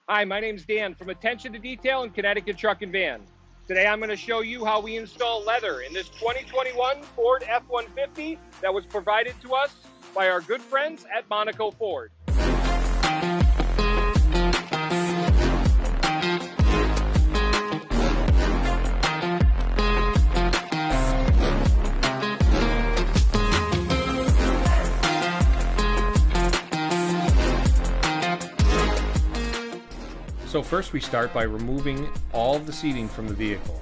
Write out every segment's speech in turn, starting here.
Hi, my name's Dan from Attention to Detail in Connecticut Truck and Van. Today I'm going to show you how we install leather in this 2021 Ford F-150 that was provided to us by our good friends at Monaco Ford. So first we start by removing all of the seating from the vehicle.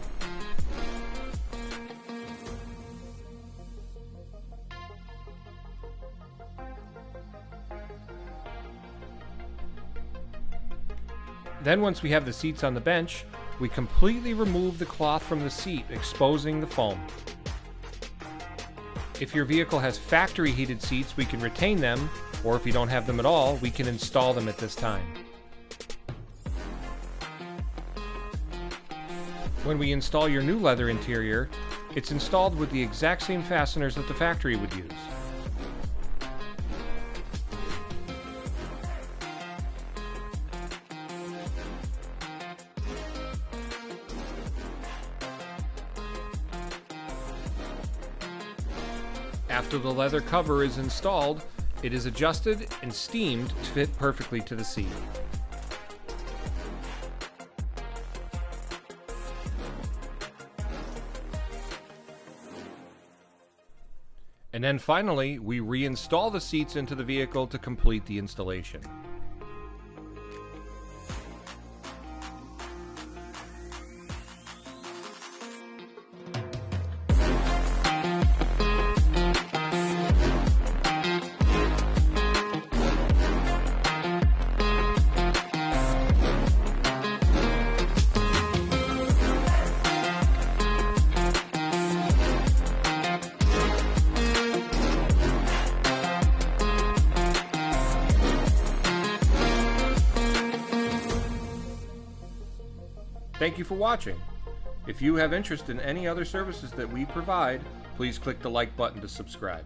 Then once we have the seats on the bench, we completely remove the cloth from the seat, exposing the foam. If your vehicle has factory heated seats, we can retain them, or if you don't have them at all, we can install them at this time. When we install your new leather interior, it's installed with the exact same fasteners that the factory would use. After the leather cover is installed, it is adjusted and steamed to fit perfectly to the seat. And then finally, we reinstall the seats into the vehicle to complete the installation. Thank you for watching. If you have interest in any other services that we provide, please click the like button to subscribe.